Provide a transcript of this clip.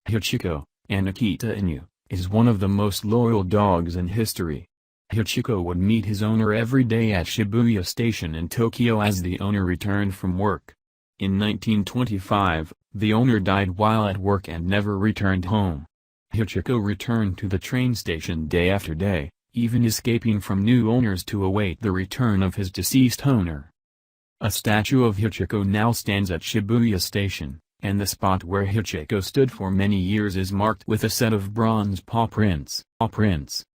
Hachiko, and Akita Inu, is one of the most loyal dogs in history. Hachiko would meet his owner every day at Shibuya Station in Tokyo as the owner returned from work. In 1925, the owner died while at work and never returned home. Hachiko returned to the train station day after day, even escaping from new owners to await the return of his deceased owner. A statue of Hachiko now stands at Shibuya Station, and the spot where Hachiko stood for many years is marked with a set of bronze paw prints.